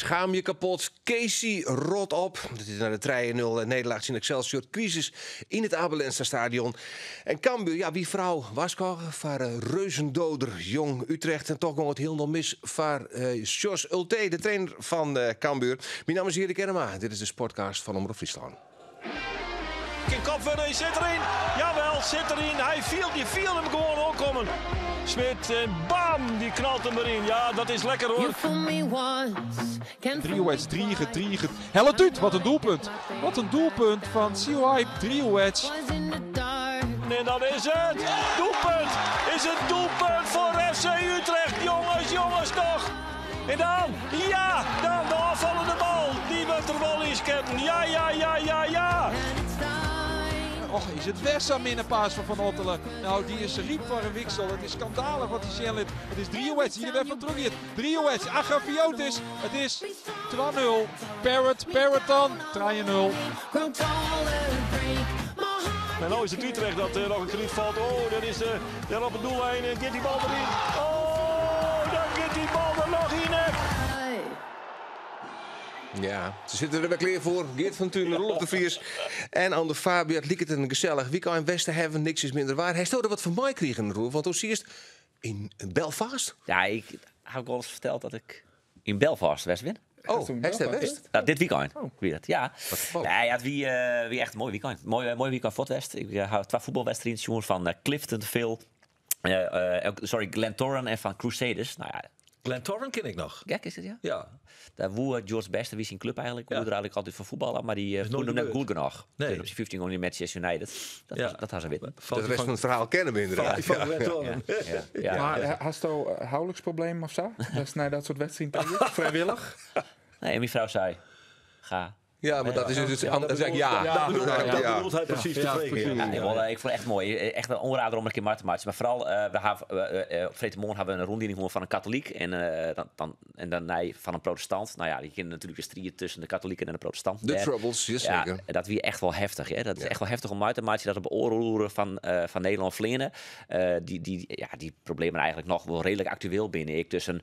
Schaam je kapot. Casey rot op. Dit is naar de 3-0 nederlaag in Excelsior. Crisis in het Abelense stadion. En Cambuur, ja, wie vrouw Wasco voor reuzendoder Jong Utrecht. En toch ging het heel nog mis voor Jos Ulte, de trainer van Cambuur. Mijn naam is Erik Erma. Dit is de Sportcast van Omroep Friesland. Geen kopwinning, zit erin. Jawel, zit erin. Die viel hem gewoon opkomen. Smit en bam, die knalt hem erin. Ja, dat is lekker hoor. Driewedge, driegen. Hellet uit, wat een doelpunt. Wat een doelpunt van Siouai, Driewedge. En dan is het doelpunt. Is het doelpunt voor FC Utrecht. Jongens toch. En dan, ja, dan de afvallende bal. Die wordt er wel eens ketten. Ja. Och, is het Wessam in een paas van Van Ottelen. Nou, die is riep voor een wiksel. Het is schandalig wat hij zegt. Het is Driewedge die er weer van terug is. Driewedge, Agafiotis. Het is 2-0. Parrot dan, 3-0. En nou is het Utrecht dat nog een krediet valt. Oh, dat is daar op het doellijn. En get die bal erin. Oh, dan get die bal er nog in. Ja, ze zitten er weer klaar voor. Geert van Tunen, Rolf de Vries en Ander Fabio. Het liep het een gezellig weekend in Westen hebben. Niks is minder waar. Hij stelde wat van mij kregen, Rolf. Want hoe zie je het in Belfast? Ja, ik heb al eens verteld dat ik in Belfast West win. Oh, hij is daar West? Nou, dit weekend. Wie dat? Ja. Oh. Nee, ja, wie echt een mooi weekend. Mooi weekend voor het West. Ik heb 2 voetbalwedstrijden jongens van Clifton, Phil. Glentoran en van Crusaders. Nou ja. Glentoran ken ik nog. Gek is het, ja? Ja. Daar woe George Best, wie is in club eigenlijk. Ja. Woe er eigenlijk altijd van voetballen, maar die voelde hem net goed genoeg. Nee. Op zijn 15 gewoon in Manchester United. Dat had ze weten. De rest van het verhaal kennen we inderdaad. Ja. Maar hast u een huwelijksprobleem of zo? Dat is naar dat soort wedstrijden vrijwillig? Nee, en mijn vrouw zei, ga. Ja, maar dat is dus anders. Dat bedoelt hij precies te spreken. Ik vond het echt mooi. Echt een onrader om een keer maar te maken. Maar vooral, op Vretemorgen hebben we een rondleiding van een katholiek en dan van een protestant. Nou ja, die kennen natuurlijk de strijd tussen de katholieken en de protestanten. De troubles, zeker. Ja, dat weer echt wel heftig. Hè? Dat is echt wel heftig om uit te maken. Dat op oorloeren van Nederland vliegen. Die problemen eigenlijk nog wel redelijk actueel binnen. Ik tussen...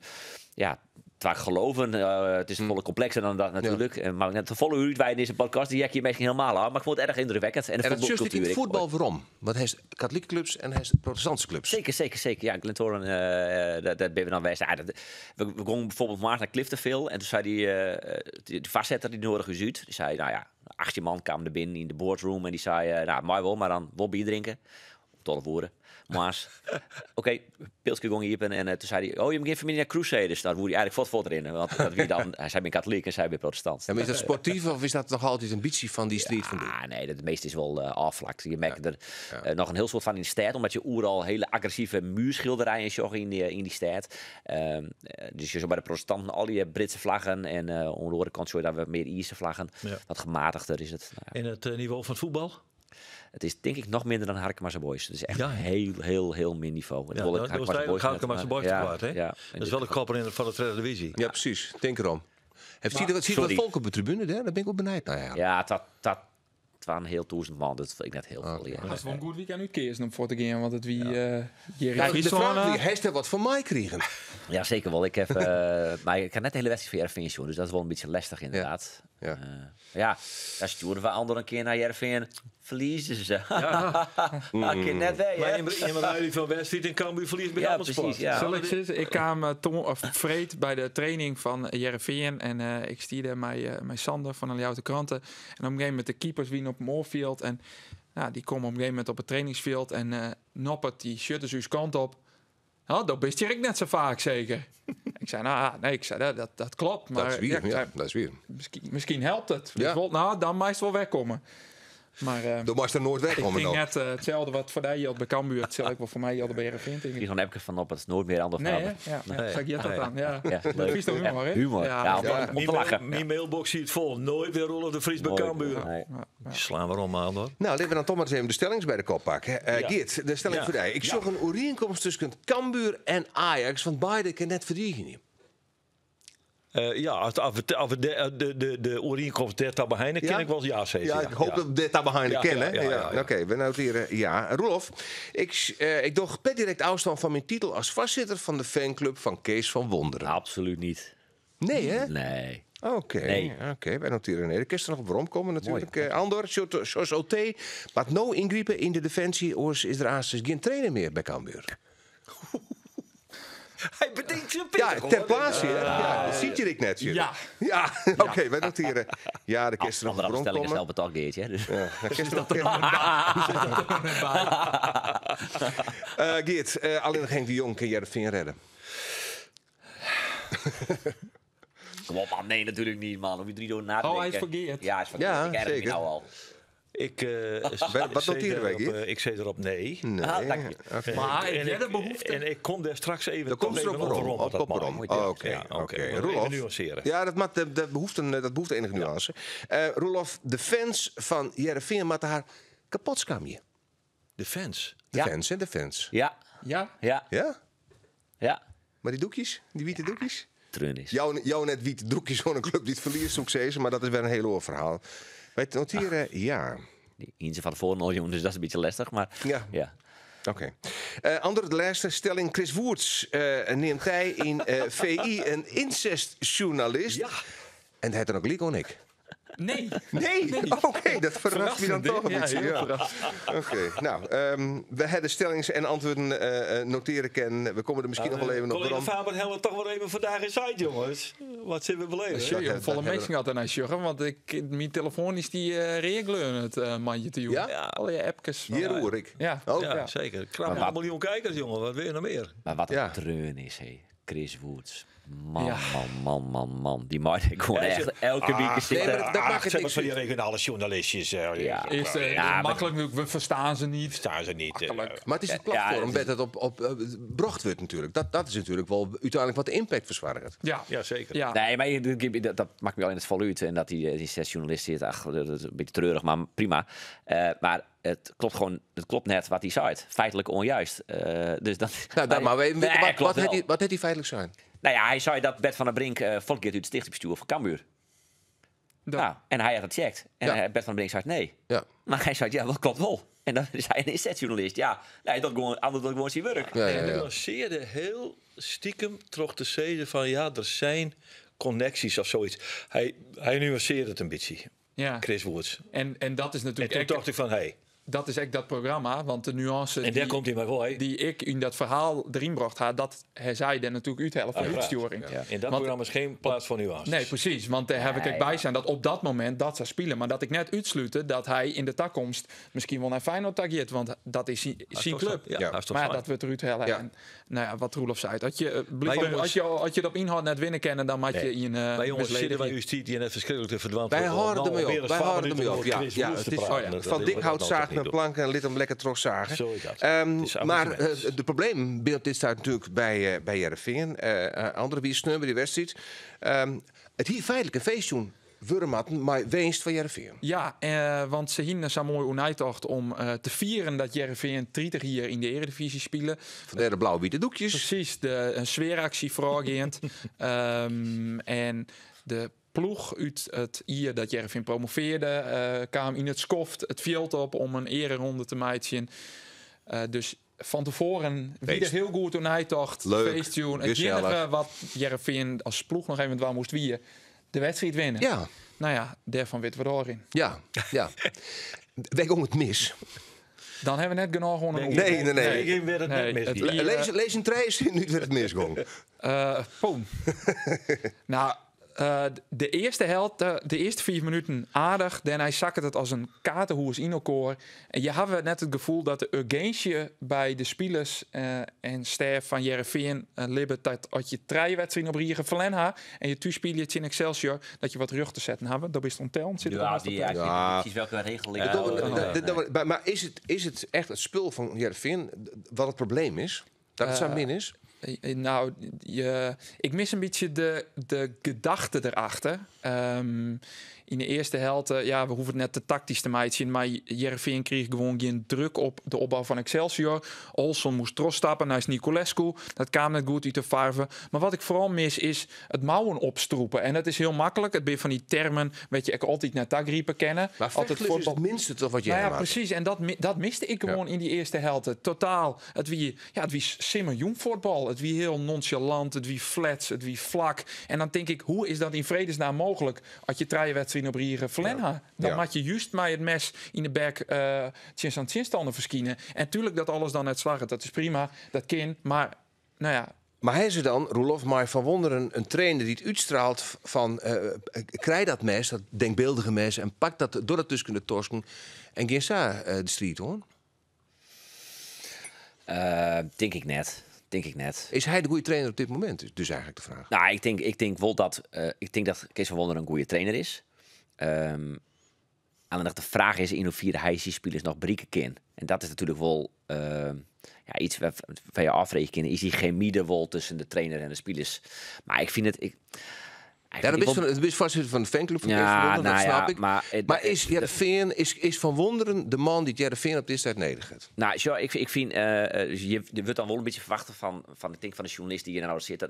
Ja, waar geloven, het is volle complexer dan dat natuurlijk. Ja. Maar net de volle uur in deze podcast, die jek je misschien helemaal aan. Maar ik vond het erg indrukwekkend. En dat is juist in het voetbal waarom? Want hij is katholieke clubs en hij is protestantse clubs. Zeker. Ja, Glentoran, dat ben we dan wijs. We gingen bijvoorbeeld maar naar Cliftonville. En toen zei die vastzetter die nodig is uit. Die zei, nou ja, 18 man kwamen er binnen in de boardroom. En die zei, mooi wel, maar dan wel bier drinken. Op 12 woorden. Maar oké, pilsje ging hier en toen zei hij, je moet geen familie naar Crusaders. Daar woerde hij eigenlijk voor erin. Want dat wie dan, hij zei weer katholiek en zij weer protestant. Ja, maar is dat sportief of is dat nog altijd een ambitie van die street van doen? Nee, het meeste is wel afvlakt. Je merkt er nog een heel soort van in de stad, omdat je overal hele agressieve muurschilderijen zag in die stad. Dus je zo bij de protestanten al die Britse vlaggen en aan de andere kant zo dat we meer Ierse vlaggen. Ja. Wat gematigder is het. En het niveau van het voetbal? Het is denk ik nog minder dan Harkema's Boys. Het is echt heel min niveau. Ja, dat was eigenlijk Harkema's Boys te kwaad, hè? Ja. Dat is wel de kopper van de tweede divisie. Ja, precies. Denk erom. Zie je wat volk op de tribune? Daar ben ik wel benieuwd naar. Ja, dat waren heel 1000 man. Dat vind ik net heel veel. Ja. Dat is wel een goed weekend uitkeers om voor te gaan. Want het wie... de vraag wie heeft er wat van mij kregen? Ja, zeker wel. Ik heb, maar ik heb net de hele wedstrijd voor Jervin, dus dat is wel een beetje lastig inderdaad. Ja, daar sturen we anderen een keer naar Jervin. Verliezen ze. Een keer net weg. Maar in mijn van Westfiet en Cambuur verliest bij allemaal sport. Ja. Zal ik zeggen? Ik kwam vreed bij de training van Jereveen en ik stierde met Sander van de Ljouwte Kranten. En op een gegeven moment de keepers wien op Moorfield en die komen op een gegeven moment op het trainingsveld en Noppert die shutters uw kant op. Nou, dat wist ik net zo vaak zeker. Ik zei, dat klopt. Maar, dat is weer. Misschien helpt het. Ja. Dus, dan meest wel wegkomen. Maar dan mag er nooit wegkomen. Ik denk net hetzelfde wat voor mij had bij Cambuur. Hetzelfde wat voor mij had bij Heerenveen. Die van heb ik van op het nooit meer anders. Zeg je dat dan? Ja. Dat is toch humor, hè? Humor. Om te lachen. Mijn mailbox ziet vol. Nooit weer Rolf de Vries bij Cambuur. Slaan we om aan, hoor. Nou, laten we dan toch maar eens even de stellings bij de kop pakken. Geert, de stelling voor jou. Ik zag een overeenkomst tussen Cambuur en Ajax. Want beide kan net verdienen. De overeenkomst der Tabaheine ken ik wel eens ja zeggen. Ja, ik hoop dat de Tabaheine kennen. Oké, we noteren ja. Rolf, ik doe per direct afstand van mijn titel als voorzitter van de fanclub van Kees van Wonderen. Absoluut niet. Nee, hè? Nee. Oké, Nee. wij noteren nee. De kerst er nog op waarom komen natuurlijk. Andor, zoals OT, maar no ingrijpen in de defensie, oors is er aanstonds geen trainer meer bij Cambuur. Hij bedenkt zijn Ja, pittig, ter hoor. plaatse. Ja, dat ziet je ik net. Jullie. Ja. Ja, oké, wij noteren. Ja, de kerst er nog op Andere waarom afstelling is komen. zelf betaald geertje. Hè? Dus. Ja, de kerst er nog Geert, alleen nog Henk de Jong kan Jervin redden. Kom op, man. Nee, natuurlijk niet, man. Om je 3 door na te Oh, denken. hij is verkeerd. Ja, hij is verkeerd. Ja, Ik erger me zeker. nou al. Wat noteren wij hier? Ik zei erop nee. Nee. Ah, dank je. Oké. Maar En heb jij de behoefte? En ik kom daar straks even Dan komt er ook even waarom. over Op dat waarom. mag. Oh, Oké, Ja, oké. Even Roelof. nuanceren. Ja, dat behoeft enige nuance. Roelof, de fans van Jervin moeten haar kapot skammen. De fans. De Ja. fans, hè? De fans. Ja, Ja? ja, Ja? ja. Maar die doekjes? Die witte doekjes? Treun is. Jou net witte doekjes van een club die het verliest, zoek ze, maar dat is weer een heel oor verhaal. Wij noteren ja. Die Inze van de voren, jongen, dus dat is een beetje lastig. Maar Ja. ja. Oké. Andere de laatste stelling. Chris Woerts neemt hij in VI een incestjournalist. Ja. En hij had er ook Lico en ik. Nee. Nee, oké, dat verrast me dan Verrassend, toch een hè? beetje. Ja, heel Ja. Oké, nou, we hebben stellings en antwoorden noteren kennen. We komen er misschien nog wel even op. Collega Waarom? Faber helpt toch wel even vandaag in site, jongens. Wat zijn we beleven? Sure, dat volle hebben mensen gaat er naar sjuggen, want mijn telefoon is die regelen het mandje te doen. Ja? Al je appjes. Hier hoor ik. Ja. Oh, Ja, Ja. zeker. Krap Maar wat- 1 miljoen kijkers, jongen. Wat wil je nog meer? Maar wat een Ja. treun is, hé. Chris Woods. Man, Ja. man. Die man kon Ja, echt elke week nee, zitten. maar dat maakt het zeg maar niks van die uit. regionale journalistjes. Ja. Is maar- makkelijk, we verstaan ze niet. Staan ze niet. Makkelijk. Maar het is het Ja, platform het dat het op bracht wordt natuurlijk. Dat is natuurlijk wel uiteindelijk wat de impact verzwaart. Ja. Ja, zeker. Ja. Nee, maar dat maakt me wel in het vol uit. En dat die 6 journalisten zitten, ach, dat is een beetje treurig, maar prima. Maar het klopt net wat hij zei. Feitelijk onjuist. Dus dat, Nou, maar Nee, klopt wat wel. heeft hij feitelijk zijn? Nou ja, hij zei dat Bert van der Brink volgende keer uit het stichtingsbestuur van Cambuur. Dat- Nou, en hij had het gecheckt. En Ja. Bert van der Brink zei nee. Ja. Maar hij zei, ja, dat klopt wel. En dan is hij een inzetjournalist. Ja, nee, dat gewoon, anders dan gewoon zijn werk. Ja, En ja, ja. nuanceerde heel stiekem toch te zeggen van ja, er zijn connecties of zoiets. Hij nuanceerde het een beetje, Ja. Chris Woods. En dat is En natuurlijk toen echt, dacht ik van hé, dat is echt dat programma, want de nuance en daar komt hij maar wel. Hè. die ik in dat verhaal erin bracht, dat hij zei dan natuurlijk uithellen van Uiteraard. uitsturing. In dat Want- programma is geen plaats voor nuances. Nee, precies. Want daar heb ik ook bij zijn dat op dat moment dat ze spelen. Maar dat ik net uitsluiten dat hij in de toekomst misschien wel naar Feyenoord tageert. Want dat is zijn club. Ja, Ja. hij is toch Maar ja, fijn. dat we het eruit hellen. Ja. En, nou ja, wat Roelof zei. Dat je, jongens- als je het op inhoud net winnen kennen, dan maak je Nee. in Maar jongens, zitten wij misleiding. justitie net verschrikkelijk te verdwaald. Wij worden. houden Nou, ermee alweer op. eens Wij 12 houden ermee minuten op. Ja, over Chris ja, Woods het te is praten. oh ja, Dat van willen dik we hout dat zagen altijd met niet doen. planken en liet hem lekker terugzagen. Zo is dat. Ehm, Het is maar amateurmens. de probleem binnen dit staat natuurlijk bij Jervin. Andere wie sneu bij die wedstrijd. Het hier feitelijk een feestjoen. Wurmatten, maar winst van Jervin. Ja, want ze hingen zo mooi onuitdacht om te vieren dat Jereveen 30 hier in de Eredivisie spelen. Vandaar de blauw-witte doekjes. Precies, een sfeeractie voorgeend. En de ploeg uit het jaar dat Jervin promoveerde kwam in het skoft het veld op om een ereronde te maken. Dus van tevoren wie er Feest. heel goed toen hij dacht. Leuk, Feestjoen. Het gezellig. enige wat Jervin als ploeg nog even wel moest winnen, de wedstrijd winnen. Ja, Nou ja, daarvan weten we erin. ja. Wij gaan het mis. Dan hebben we net genoeg gewoon een Nee. Ik werd het Nee, net het- mis. Lees een treis, nu werd het misgong. Poen. Nou, de eerste helft, de eerste 4 minuten aardig. Daarna zakte het als een kaartenhoers in elkaar. En je had net het gevoel dat de urgentie bij de spelers en staf van Jereveen libben dat als je 3 wedstrijden op riegen verlen had en je toespeelt in Excelsior, dat je wat rug te zetten hebben. Dat is het ontelend. Zit er Ja, naast die, op. ja, ik Ja. weet precies welke regel ik Maar is het echt het spul van Jervin wat het probleem is? Dat het zo min is? Nou, ik mis een beetje de gedachte erachter. In de eerste helft, ja, we hoeven het net te tactisch te maken, maar Jereveen kreeg gewoon geen druk op de opbouw van Excelsior. Olson moest terugstappen naar Niculescu. Dat kwam net goed uit de verven. Maar wat ik vooral mis is het mouwen opstroepen. En dat is heel makkelijk. Het ben van die termen, weet je, ik altijd naar tagriepen kennen. Maar altijd vechtlust is het minste toch wat jij nou ja, maakt. precies. En dat miste ik gewoon in die eerste helft. Totaal. Het wie simmerjong voetbal. Het wie heel nonchalant. Het wie flats. Het wie vlak. En dan denk ik, hoe is dat in vredesnaam mogelijk mogelijk als je 3 wedstrijden op rieren verlen had. Dan moet je juist maar het mes in de bek aan chinstanden verschijnen. En tuurlijk dat alles dan net slagen, dat is prima, dat kan, maar nou ja. Maar hij ze dan, Roelof, maar Van Wonderen, een trainer die het uitstraalt van krijg dat mes, dat denkbeeldige mes, en pak dat door dat tussen de torsken en geen de street, hoor. Denk ik net. Is hij de goede trainer op dit moment? Dus eigenlijk de vraag. Nou, ik denk wel dat Kees van Wonderen een goede trainer is. Alleen de vraag is in hoeverre hij zijn spelers nog breken kan. En dat is natuurlijk wel iets waar je afrekenen kan. Is die chemie er wel tussen de trainer en de spelers? Maar ik vind het. Dat is voorzitter van de fanclub van Kees van Wonderen, dat snap ik. Maar is Heerenveen, is Van Wonderen de man die Heerenveen op dit tijd nodig heeft? Nou, zo, ik vind, je wordt dan wel een beetje verwachten van de journalist die hier nou zit,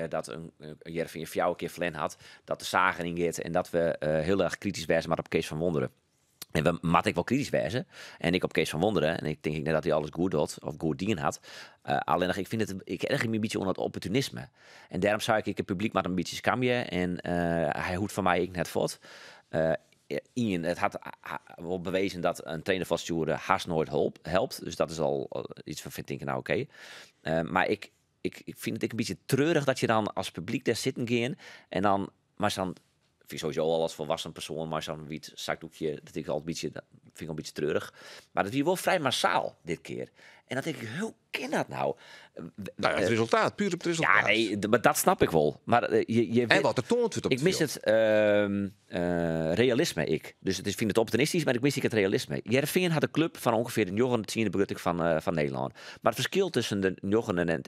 dat een Heerenveen jou een keer Flen had, dat de zagen ingeet en dat we heel erg kritisch wijzen maar op Kees van Wonderen. En we mat ik wel kritisch wijzen. En ik op Kees van Wonderen. En ik denk net dat hij alles goed doet. Of goed dingen had. Alleen ik erger me een beetje onder het opportunisme. En daarom zou ik het publiek maar een beetje scamje. En hij hoeft van mij ik net voort. Ian, het had wel bewezen dat een trainer van Sturen haast nooit helpt. Dus dat is al iets van vind ik nou oké. Maar ik vind het een beetje treurig dat je dan als publiek daar zitten gaan. En dan maar dan vind ik sowieso al als volwassen persoon, maar zo'n wit zakdoekje, dat ik al een beetje, dat vind ik al een beetje treurig. Maar dat was wel vrij massaal dit keer. En dan denk ik, hoe kan dat nou? Het resultaat, puur op het resultaat. Ja, nee, maar dat snap ik wel. Maar en wat er toont wordt op ik mis het realisme, Dus ik vind het optimistisch, maar ik mis het realisme. Heerenveen had een club van ongeveer de 910e begrutting van Nederland. Maar het verschil tussen de 9 en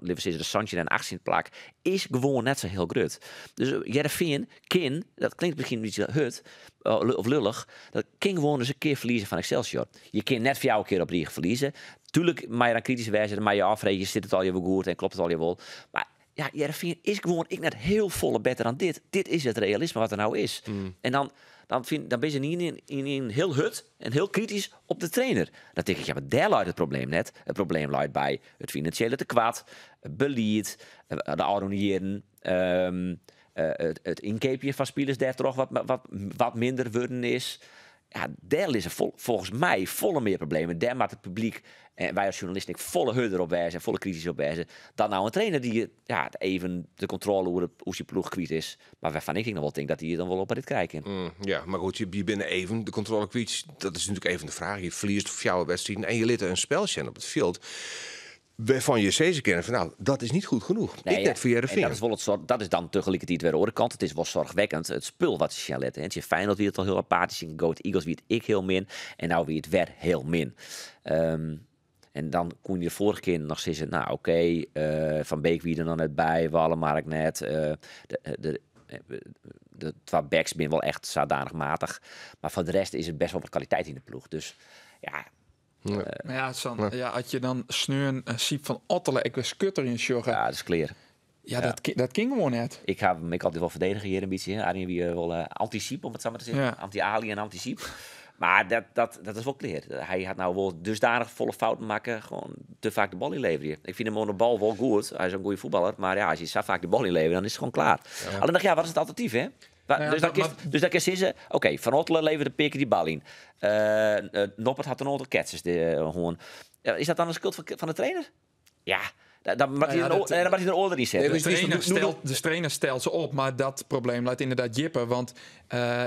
de Santje en 18e plak is gewoon net zo heel groot. Dus Heerenveen kan, dat klinkt misschien een beetje hut of lullig, dat kan gewoon eens een keer verliezen van Excelsior. Je kan net voor jou een keer op Riegen verliezen. Tuurlijk, maar je dan kritisch wijzen, maar je afrekenen, zit het al je wel goed en klopt het al je wel. Maar ja, Heerenveen is gewoon net heel volle beter dan dit. Dit is het realisme wat er nou is. En dan ben je niet in heel hut en heel kritisch op de trainer. Dan denk ik, ja, maar daar luidt het probleem net. Het probleem luidt bij het financiële tekort, beleid, de ouderen, het inkeepje van spelers daar toch wat minder worden is. Ja, daar is er volgens mij volle meer problemen. Daar maakt het publiek en wij als journalisten volle hudder op wijzen en volle kritisch op wijzen. Dan nou een trainer die even de controle hoe zijn ploeg kwijt is. Maar waarvan ik nog wel denk dat hij dan wel op dit krijgen. Ja, maar goed, je binnen even de controle kwijt. Dat is natuurlijk even de vraag. Je verliest voor jouw wedstrijd en je liet een speltje op het veld. Waarvan je zeker kennen van nou, dat is niet goed genoeg. Nee, net voor Heerenveen. Dat is dan tegelijkertijd weer de andere kant. Het is wel zorgwekkend. Het spul wat ze gaan letten. Het is Feyenoord wie het al heel apathisch in. Go Eagles wie het ik heel min. En nou wie het weer heel min. En dan kon je de vorige keer nog zeggen, nou oké, Van Beek wie er dan net bij, Wallenmark net. De twee backs zijn wel echt zodanig matig. Maar voor de rest is het best wel wat kwaliteit in de ploeg. Dus ja. Maar als je dan sneun Siep van Ottelen, ik was kutter in sjoggen. Ja, dat is clear. Ja, dat ging gewoon net. Ik altijd wel verdedigen hier een beetje. Arjen wie wel anti-Siep, om het zo maar te zeggen. Ja. Anti-Ali en anti-Siep. Maar dat is wel clear. Hij had nou wel dusdanig volle fouten maken, gewoon te vaak de bal inleveren. Ik vind hem onder de bal wel goed. Hij is een goede voetballer. Maar ja, als je zo vaak de bal inlevert, dan is het gewoon klaar. Ja. Alleen wat is het alternatief, hè? Dus dat kan zeggen, oké, Van Ottelen leverde de pikken die bal in. Noppert had een aantal ketsers. Is dat dan een schuld van de trainer? Ja. Dan mag hij een order in zetten. De trainer stelt ze op, maar dat probleem laat inderdaad jippen. Want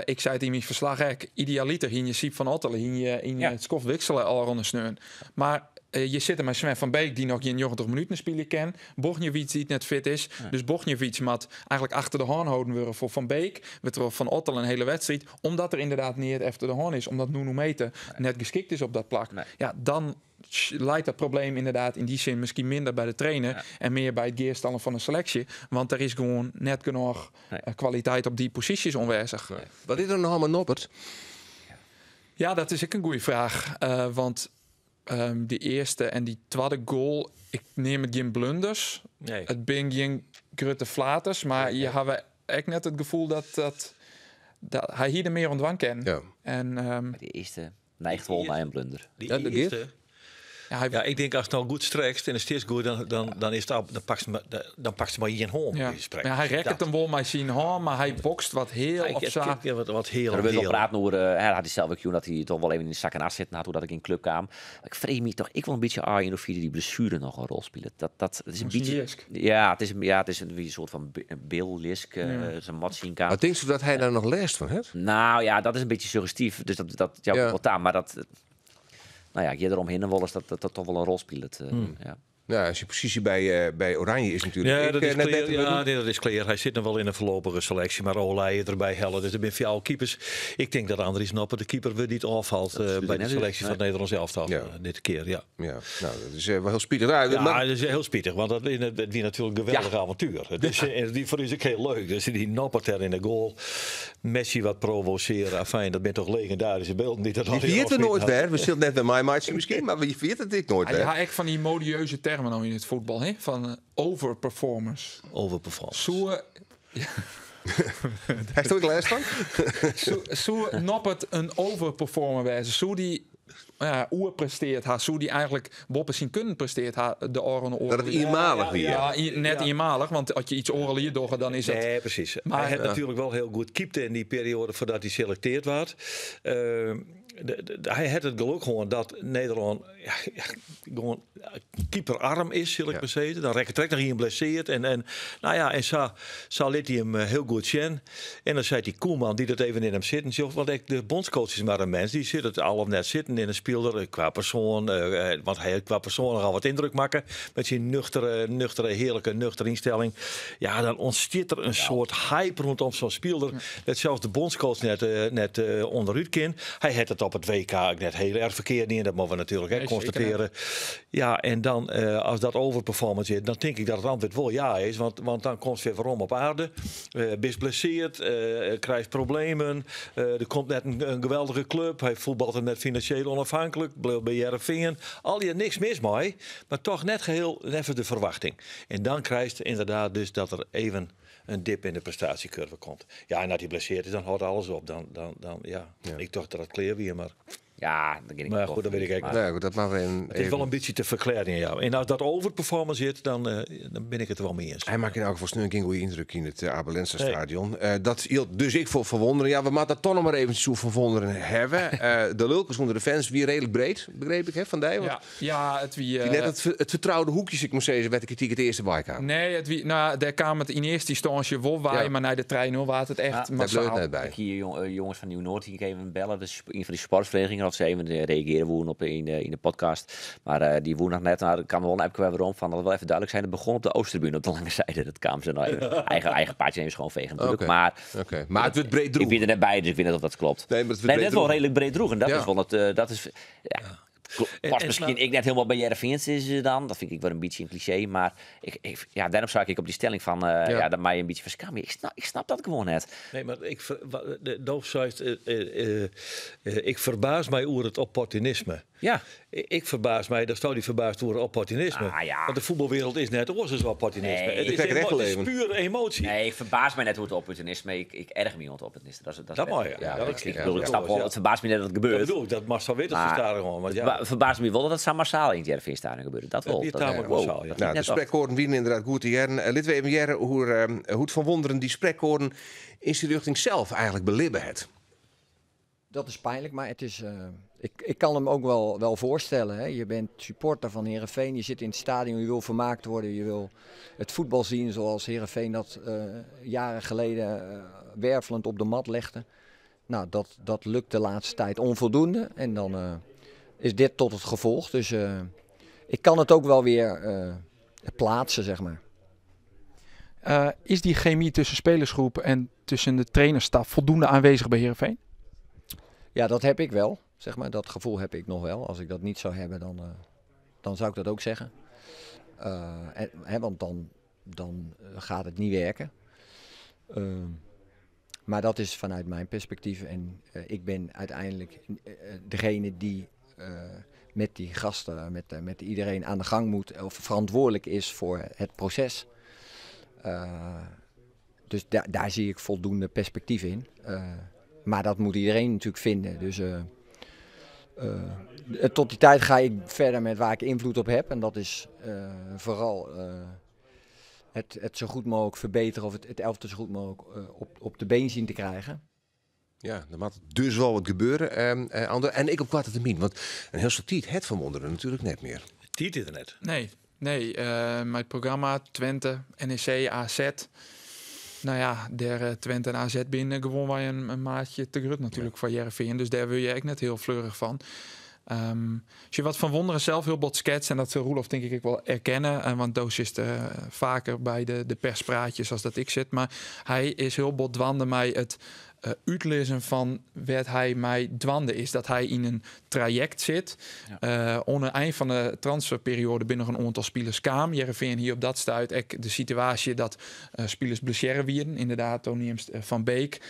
ik zei het in mijn verslag, idealiter hing je Siep van Ottelen, in het skof wisselen al rond een sneun. Maar je zit er met Sven van Beek, die nog geen 90 minuten spelen kan. Bogniewicz die het net fit is. Ja. Dus Bogniewicz moet eigenlijk achter de hoorn houden worden voor Van Beek. We troffen Van Ottelen een hele wedstrijd. Omdat er inderdaad niet achter de hoorn is. Omdat Nuno Meten net geschikt is op dat plak. Nee. Ja, dan leidt dat probleem inderdaad in die zin misschien minder bij de trainer en meer bij het geerstallen van een selectie. Want er is gewoon net genoeg kwaliteit op die posities onwezig. Nee. Wat is er nog allemaal Noppert? Ja, dat is ook een goede vraag. Want die eerste en die tweede goal, ik neem het geen blunders. Nee. Het ben geen grote flaters, maar je hebt echt net het gevoel dat hij hier er meer ontwang kan. Ja. En die eerste neigt wel naar een blunder. Die eerste, Ja, ik denk als het nou goed strekst en het is goed, dan is het dan pakt ze maar hier een hoorn. Ja. Ja, hij rekt hem wel met zijn hand, maar hij bokst wat heel op zaak. Wat heel We willen praten over, hij had hij zelf ook dat hij toch wel even in de zak en as zit na toen dat ik in de club kwam. Ik vrees me toch, ik wil een beetje Arjen of die blessure nog een rol spelen. Dat is een beetje. Het is een soort van Bill Lisk, zijn mat zien kan. Wat denk je dat hij daar nog last van heeft? Nou ja, dat is een beetje suggestief. Dus dat jou Ja. wat aan, maar dat. Nou ja, ik je eromheen wel eens dat toch wel een rol speelt. Ja. Ja, als je positie bij Oranje is natuurlijk. Ja, dat is net clear. net- Ja, nee, dat is clear. Hij zit nog wel in een voorlopige selectie, maar Olij erbij hellen. Dus er zijn veel keepers. Ik denk dat Andries Noppen de keeper weer niet afvalt bij de selectie van het Nederlands elftal. Ja. Dit keer, ja. Ja, nou, dat is wel heel spietig. Nou, Ja, maar- dat is heel spietig, want dat is natuurlijk een geweldig avontuur. Dus, en die voor is ook heel leuk. Dus die Noppert er in de goal. Messi wat provoceren. Afijn, dat bent toch legendarische beelden. Die dat je al viert er heel nooit afspeelt. weer. We zitten net bij my match misschien, maar je viert het ik nooit Hij weer. had echt van die modieuze termen nou in het voetbal, hè? Van overperformers. Overperformance. Hij is er ook last van? Zo Noppert een overperformer wijze. Zo die oerpresteert haar. Zo die eigenlijk boppen zien kunnen presteert haar de oren. Dat het eenmalig weer. Ja, net eenmalig, want als je iets oren hier doet, dan is het. Nee, precies. Maar- hij had natuurlijk wel heel goed keepte in die periode voordat hij selecteerd werd. Hij had het geluk gewoon dat Nederland gewoon keeperarm is, zal ik maar zeggen. Dan trekt nog hier blesseerd. En zo liet hij hem heel goed zien. En dan zei die Koeman, die dat even in hem zitten. Zegt, want de bondscoach is maar een mens. Die zit het al of net zitten in een speler qua persoon. Want hij qua persoon nogal wat indruk maken. Met zijn nuchtere, heerlijke, nuchtere instelling. Ja, dan ontstaat er een soort hype rondom zo'n speler. Dat zelfs de bondscoach net onderuit kan. Hij had het op het WK net heel erg verkeerd niet. En dat moeten we natuurlijk Nee, constateren. Ja, en dan als dat overperformance is, dan denk ik dat het antwoord wel ja is. Want dan komt het weer waarom op aarde. Best blesseerd, krijgt problemen. Er komt net een geweldige club. Hij voetbalt hem net financieel onafhankelijk. Bleef bij Heerenveen. Al die niks mis mee. Maar toch net geheel even de verwachting. En dan krijgt het inderdaad dus dat er even een dip in de prestatiecurve komt. Ja, en dat hij blesseerd is, dan houdt alles op. Dan ik dacht dat het clear weer, maar... Ja, dat denk ik Maar toch goed, dat weet ik niet, eigenlijk Nou, goed, dat mag weer Het is wel een beetje te verklaren, ja. En als dat overperformance zit, dan ben ik het er wel mee eens. Hij maakt in elk geval snel een goede indruk in het Abelense stadion. Dat hield dus ik voor verwonderen. Ja, we moeten dat toch nog maar even zo verwonderen hebben. De lulkens onder de fans weer redelijk breed, begreep ik, hè, van Dij. Ja, het wie. Net het vertrouwde hoekjes, ik moet zeggen, werd de kritiek het eerste bijkwam. Nee, het wie. Nou, daar kwam het in eerste instantie wel bij, Ja. maar naar de trein was het echt Ja, Daar bleef het massaal. net bij. Ik hier jongens van Nieuw-Noord die ik even bellen. Dus een van die sportverenigingen. Of ze even reageren woen op in de podcast. Maar die woensdag net, nou, kan wel even waarom van. Dat het wel even duidelijk zijn. Het begon op de Oosttribune op de lange zijde. Dat kwamen ze nou even. eigen paardje is gewoon vegen natuurlijk. Oké. Maar Maar het wordt breed ik droeg. ben er net bij, dus ik weet niet of dat klopt. Nee, maar het wordt Nee, breed net wel droeg. redelijk breed droeg. En dat Ja. is wel het. Dat is. Ja. Pas en misschien ik net helemaal bij Jerevins is dan. Dat vind ik wel een beetje een cliché. Maar daarom zag ik op die stelling van dat mij een beetje verschamen. Ik snap dat gewoon net. Nee, maar ik verbaas mij over het opportunisme. Ja. Ik verbaas mij, dat zou die verbaasd over opportunisme. Ah, ja. Want de voetbalwereld is net zo opportunisme. Nee, het ik is, krijg het echt het is leven. puur emotie. Nee, ik verbaas me net hoe het opportunisme. Ik erg me aan het opportunisme. Dat mag, ja. Ja, Ja, ik dat bedoel, ik ja. snap wel, het verbaast me net dat het Dat gebeurt. bedoel ik, dat mag zo weten Maar verstaan gewoon. Want Het verbaast me wel dat het zo massaal in het Jereveen-stadion gebeurde. Dat wel. die Dat tamelijk wow, massaal, ja. dat Nou, ging de net af. spreekkoorden winnen inderdaad goed te jaren. Laten we even jaren hoe het van wonderen die spreekkoorden in zijn richting zelf eigenlijk belibben het. Dat is pijnlijk, maar het is, ik kan hem ook wel voorstellen. Hè. Je bent supporter van Heerenveen, je zit in het stadion, je wil vermaakt worden. Je wil het voetbal zien zoals Heerenveen dat jaren geleden wervelend op de mat legde. Nou, dat lukt de laatste tijd onvoldoende en dan is dit tot het gevolg. Dus ik kan het ook wel weer plaatsen, zeg maar. Is die chemie tussen spelersgroep en tussen de trainerstaf voldoende aanwezig bij Heerenveen? Ja, dat heb ik wel, zeg maar. Dat gevoel heb ik nog wel. Als ik dat niet zou hebben, dan zou ik dat ook zeggen. Want dan gaat het niet werken. Maar dat is vanuit mijn perspectief. En ik ben uiteindelijk degene die met die gasten, met iedereen aan de gang moet. Of verantwoordelijk is voor het proces. Dus daar zie ik voldoende perspectief in. Maar dat moet iedereen natuurlijk vinden. Dus tot die tijd ga ik verder met waar ik invloed op heb. En dat is vooral het zo goed mogelijk verbeteren of het elftal zo goed mogelijk op de been zien te krijgen. Ja, er moet dus wel wat gebeuren, Ander. En ik op kwarte termijn, want een heel soort tijd het Van Wonderen natuurlijk net meer. Tiet is er net. Nee. Mijn programma Twente, NEC, AZ. Nou ja, der Twente en AZ binnen gewoon wij een maatje te groot natuurlijk voor Heerenveen. Dus daar wil je echt net heel fleurig van. Als je wat Van Wonderen zelf heel bot schetst, en dat zal Roelof denk ik wel erkennen, want Doos is vaker bij de perspraatjes als dat ik zit, maar hij is heel bot dwande mij het uitlezen van wat hij mij dwande is dat hij in een traject zit. Onder het eind van de transferperiode binnen nog een aantal spelers kwam. Heerenveen hier op dat stuit de situatie dat spelers blesseren wierden. Inderdaad, Tony van Beek,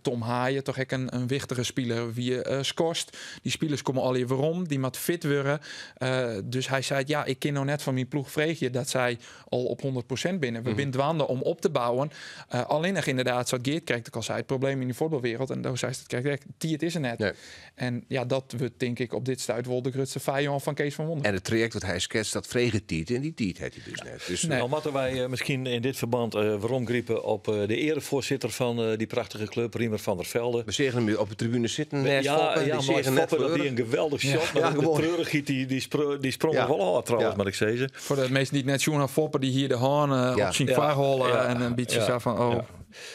Tom Haaien, toch een wichtige speler wie scorst. Die spelers komen al even om, die moet fit worden. Dus hij zei, ja, ik ken nou net van mijn ploeg vreegje dat zij al op 100% binnen. We zijn dwande om op te bouwen. Alleen nog inderdaad, zoals Geert krijgt ook al zei, het probleem in die voetbalwereld. En daar zei het, kijk, het is er net. Nee. En ja, dat wordt denk ik op dit stuit wel de grootste vijand van Kees van Wonderen. En het traject wat hij schetst, dat vrege tiet. En die tiet heeft hij dus net. Dus nou moeten wij misschien in dit verband waarom griepen op de erevoorzitter van die prachtige club, Riemer van der Velde. We zeggen hem op de tribune zitten. Ja, Foppen, dat die een geweldig shot. Maar de treurigheid die sprong nog wel hard trouwens, maar ik zei ze. Voor de meesten die net Johan Foppen die hier de haan op zien vaarholen en een beetje zo van, oh...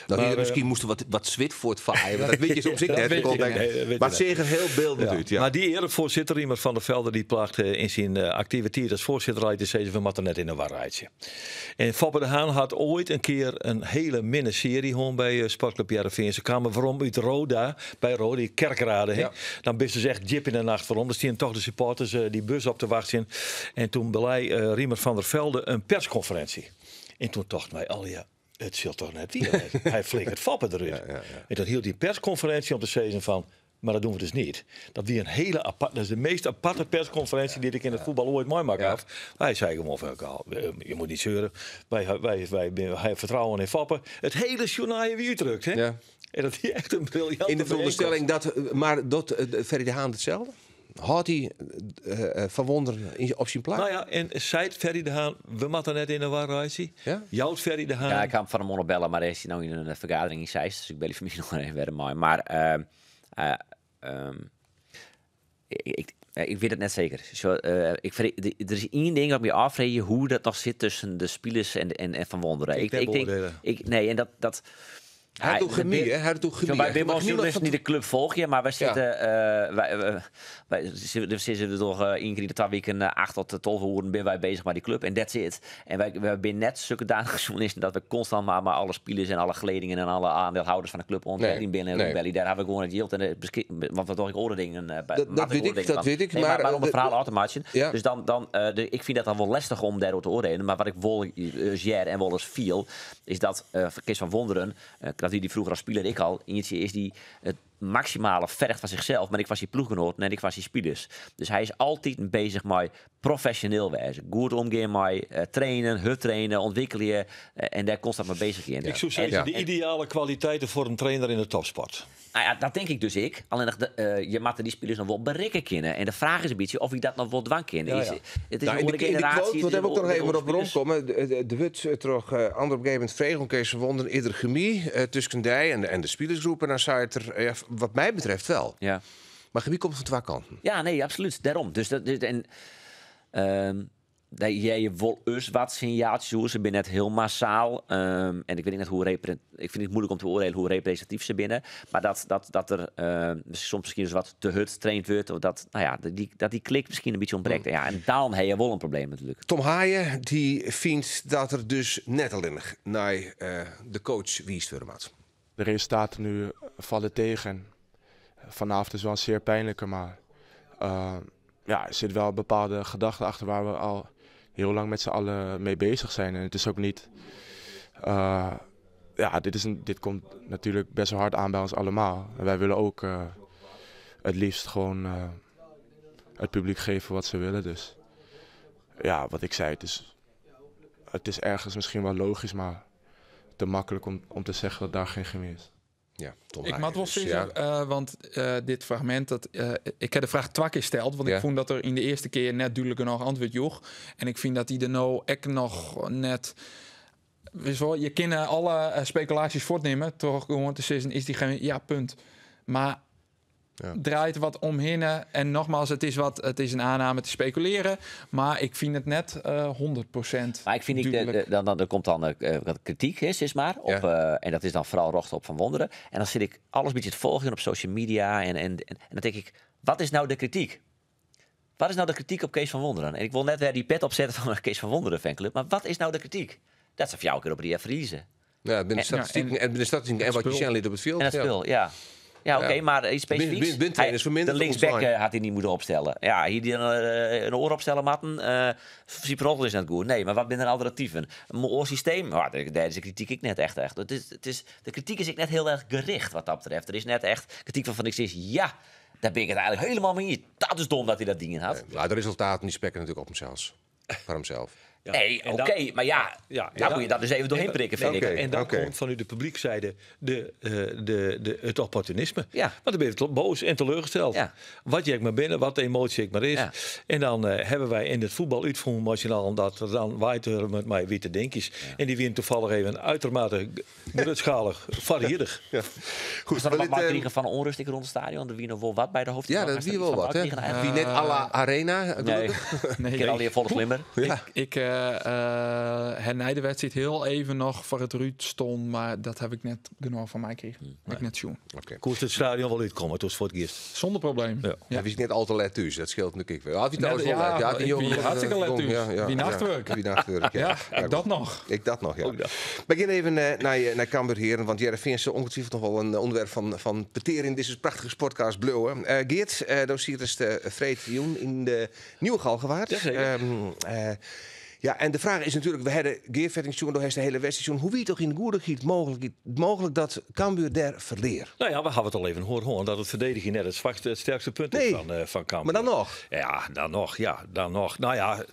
Nou, maar, misschien moesten wat zwit voor het vaaien. Dat weet je soms niet net. Maar het zeker heel beeldend uit. Ja. Maar die erevoorzitter, Riemer van der Velde, die plaagt in zijn activiteit als voorzitter te zeggen, we moeten net in een warrijtje. En Foppe de Haan had ooit een keer een hele minne-serie gewoon bij Sportclub Heerenveen. Ze kwamen waarom uit Roda, bij Roda, die Kerkrade. Ja. Dan best ze echt jip in de nacht waarom. Dan stien toch de supporters die bus op te wachten. En toen belei Riemer van der Velde een persconferentie. En toen dachten wij al, ja, het zult toch net weer. Hij flikkert Foppen eruit. Ja. En toen hield hij een persconferentie om te zeggen van, maar dat doen we dus niet. Dat die een hele apart, dat is de meest aparte persconferentie die ik in het voetbal ooit mooi maak af. Hij zei gewoon van, je moet niet zeuren. Wij vertrouwen in Foppen. Het hele journaal weer uitdrukt, hè? Ja. En dat is echt een briljante. In de veronderstelling dat, maar dat Ferry de Haan hetzelfde? Had hij Van Wonderen op zijn plaats? Nou ja, en zei Ferry de Haan, we moeten net in een warrijtje. Ja? Jouw Ferry de Haan. Ja, ik kan van hem bellen, maar hij is nou in een vergadering in Zeist. Dus ik bel hem nog even verder mooi. Maar ik weet het net zeker. Zo, er is één ding wat me afvragen hoe dat nog zit tussen de spelers en Van Wonderen. Ik denk, dat hij doet chemie, hè? Hij doet chemie. Bij Wim Journalisten niet de club volgen, maar we zitten, wij zitten toch één keer in de 2 weken 8 tot 12 uur ben wij bezig met die club en that's it. En wij zijn net zulke dagen journalisten dat we constant maar alle spelers en alle geledingen en alle aandeelhouders van de club ontdekking binnen en belly. Daar hebben we gewoon het yield en want we toch ik andere dingen. Dat weet ik. Maar om het verhaal automatisch. Ja. Dus ik vind dat dan wel lastig om daarover te oordelen. Maar wat ik wel en wel eens viel, is dat Kees van Wonderen. Dat die vroeger als speler ik al eentje is die het maximale vergt van zichzelf, maar ik was die ploeggenoot en ik was die spelers. Dus hij is altijd bezig met professioneel wijzen, goed omgaan met trainen, ontwikkelen en daar constant mee bezig in. Ik zou zeggen de ideale kwaliteiten voor een trainer in de topsport. Nou ja, dat denk ik dus ik. Alleen je moet die spelers nog wel bereiken kunnen. En de vraag is een beetje of ik dat nog wel dwang kan. Het is in de generatie. Wat heb ik nog even op rondkomen? De wut toch ander op een gegeven moment vreeg om Kees van Wonderen iedere chemie tussen die en de spelersgroep. En dan zei het er, wat mij betreft wel. Ja. Maar chemie komt van 2 kanten. Ja, nee, absoluut. Daarom. Dus dat jij wil eens wat signaaltjes hoe ze binnen het heel massaal en ik weet niet hoe ik vind het moeilijk om te oordelen hoe representatief ze binnen, maar dat er soms misschien eens wat te hut traind wordt of dat die klik misschien een beetje ontbreekt. Ja, en daarom heb je wel een probleem natuurlijk. Tom Haaien die vindt dat er dus net alleen naar de coach wiest worden moet. De resultaten nu vallen tegen. Vanavond is wel een zeer pijnlijke, maar er zit wel een bepaalde gedachte achter waar we al heel lang met z'n allen mee bezig zijn. En het is ook niet... dit komt natuurlijk best wel hard aan bij ons allemaal. En wij willen ook het liefst gewoon het publiek geven wat ze willen. Dus ja, wat ik zei, het is ergens misschien wel logisch, maar te makkelijk om te zeggen dat daar geen chemie is. Ja, Tom Ik Haaien moet wel dus, zeggen, want dit fragment, ik heb de vraag 2 keer gesteld. Want Ja. ik vond dat er in de eerste keer net duidelijk nog antwoord joeg. En ik vind dat die er nou echt nog net... Je kan alle speculaties voortnemen. Toch gewoon te zeggen, is die geen... Ja, punt. Maar draait wat omheen. En nogmaals, het is een aanname te speculeren. Maar ik vind het net 100%. Maar ik vind er komt dan wat kritiek, is maar. Op, en dat is dan vooral rocht op Van Wonderen. En dan zit ik alles een beetje te volgen op social media. En dan denk ik, wat is nou de kritiek? Wat is nou de kritiek op Kees van Wonderen? En ik wil net weer die pet opzetten van Kees van Wonderen fanclub. Maar wat is nou de kritiek? Dat ze voor jou een keer op die verliezen. Ja, binnen statistieken en wat je zelf liet op het veld. En dat speel, ja. Ja, oké, maar iets specifieks. De linksback had hij niet moeten opstellen. Ja, hier een oor opstellen, Matten. Cyprottel is net goed. Nee, maar wat binnen alternatieven? Een oorsysteem? Daar is de kritiek ik net echt. De kritiek is ik net heel erg gericht wat dat betreft. Er is net echt kritiek van ik zeg, ja, daar ben ik het eigenlijk helemaal mee eens. Dat is dom dat hij dat ding in had. De resultaten die spekken natuurlijk op hemzelf. Voor hemzelf. Ja. Nee, oké, maar daar moet je dat dus even doorheen prikken, vind ik. En dan komt vanuit de publiekzijde het opportunisme. Ja. Want dan ben je boos en teleurgesteld. Ja. Wat je maar binnen, wat de emotie ik maar is. Ja. En dan hebben wij in het voetbal uitvoeren emotionaal dat er dan waait met mij witte dinkies. Ja. En die winnen toevallig even uitermate grootschalig, varierig. Ja. Goed, dan wat kriegen van onrust rond het stadion. Er wie nog wel wat bij de hoofd. Ja, dat wie wel wat. Wie net à la Arena. Nee, ik ken al die volle glimmer. Ik hernij de wedstrijd heel even nog voor het Ruud stond, maar dat heb ik net genoeg van mij gekregen. Ik net zoen. Koest het stadion wel uitkomen, het was voor het eerst. Zonder probleem. Ja. Ja. Wie is net al te let thuis, dat scheelt natuurlijk wel. Had hij trouwens wel let? Ja, die jongen hartstikke let thuis. Wie nachtwerk. Wie nachtwerk, ja. Ik dat nog. Ik dat nog, ja. Begin even naar Cambuur heren, want Heerenveen is ongetwijfeld nog wel een onderwerp van peter in deze prachtige sportcast Blauwe. Geert, dossier is de Freed Joen in de Nieuwe Galgenwaard. Ja, zeker. Ja, en de vraag is natuurlijk, we hebben Geervettingsjoen door de hele wedstrijd. Hoe wie toch in de goede giet mogelijk dat Cambuur daar verleer? Nou ja, we gaan het al even horen dat het verdediging net het sterkste punt is van Cambuur. Maar dan nog? Ja, dan nog. Nou ja.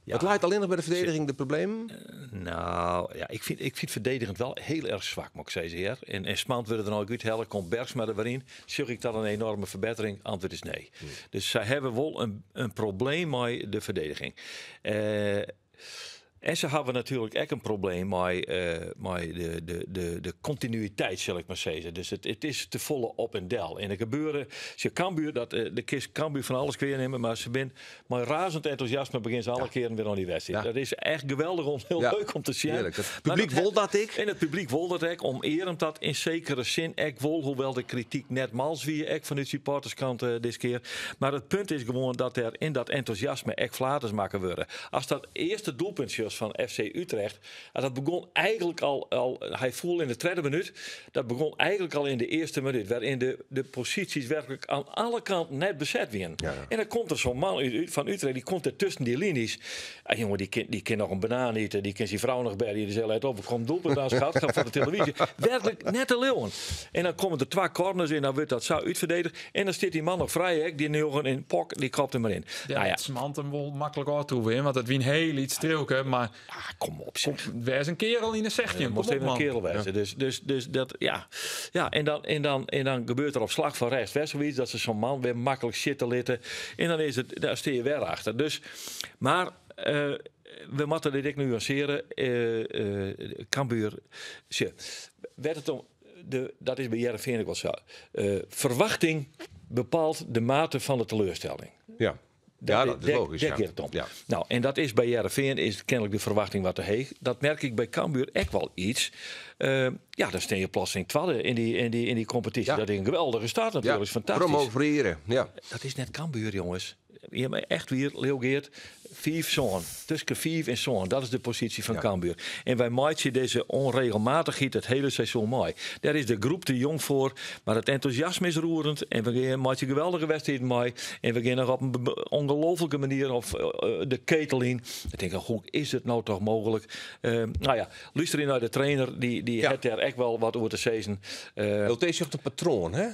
Het lijkt alleen nog bij de verdediging de probleem? Nou ja, ik vind verdedigend wel heel erg zwak, moet ik zeggen. Heer. En Smant wil er dan ook uit helpen, komt Bergsma er weer in. Zeg ik dat een enorme verbetering? Antwoord is nee. Dus zij hebben wel een probleem met de verdediging. En ze hebben natuurlijk ook een probleem met de continuïteit, zal ik maar zeggen. Dus het is te volle op en del. En er gebeuren, Cambuur, de kist Cambuur van alles weer nemen, maar ze ben met razend enthousiasme beginnen ze alle keren weer aan die wedstrijd. Ja. Dat is echt geweldig, heel leuk om te zien. Het publiek wil dat ik. En het publiek wil dat ik, om erend dat in zekere zin ik wil, hoewel de kritiek net mals wie ik van de supporterskant dit keer. Maar het punt is gewoon dat er in dat enthousiasme echt flaters maken worden. Als dat eerste doelpuntje van FC Utrecht. Dat begon eigenlijk al hij voelde in de tweede minuut. Dat begon eigenlijk al in de eerste minuut. Waarin de posities werkelijk aan alle kanten net bezet werden. Ja. En dan komt er zo'n man van Utrecht. Die komt er tussen die linies. Jongen, die kan nog een banaan eten. Die kan zijn vrouw nog bij. Die is heel uit op. Komt doelpunt aan schat. Gaat voor de televisie. Werkelijk net te leeuwen. En dan komen er 2 corners in. Dan wordt dat zo uitverdedigd. En dan staat die man nog vrij. Hè. Die neugen in pok. Die kopt hem erin. Ja, het smant hem wel makkelijk uitroepen. Want het wien heel iets trilken. Maar kom op, zeg. Wees een kerel in een 16. Moest even een kerel wezen. Ja. Dus dat, ja. En dan gebeurt er op slag van rechts zoiets dat ze zo'n man weer makkelijk zitten litten. En dan daar steer je weer achter. Dus, maar we moeten dit nuanceren. Cambuur, werd het om dat is bij Heerenveen ook wel zo. Verwachting bepaalt de mate van de teleurstelling. Ja. Dat is logisch. Ja. Nou, en dat is bij Heerenveen is kennelijk de verwachting wat te heeg. Dat merk ik bij Cambuur echt wel iets. Dan steen je plotseling tweede in die competitie. Ja. Dat is een geweldige start natuurlijk. Is fantastisch. Promoveren. Ja. Dat is net Cambuur, jongens. Je hebt echt weer Leeuwgeert 5 zoon. Tussen 5 en zoon. Dat is de positie van Cambuur. En wij maken deze onregelmatigheid het hele seizoen mooi. Daar is de groep te jong voor. Maar het enthousiasme is roerend. En we maken geweldige wedstrijden mooi. En we gaan nog op een ongelofelijke manier of de keteling. Ik denk, hoe is het nou toch mogelijk? Luister je naar de trainer. Die heeft er echt wel wat over te zeggen. Het is echt een patroon, hè?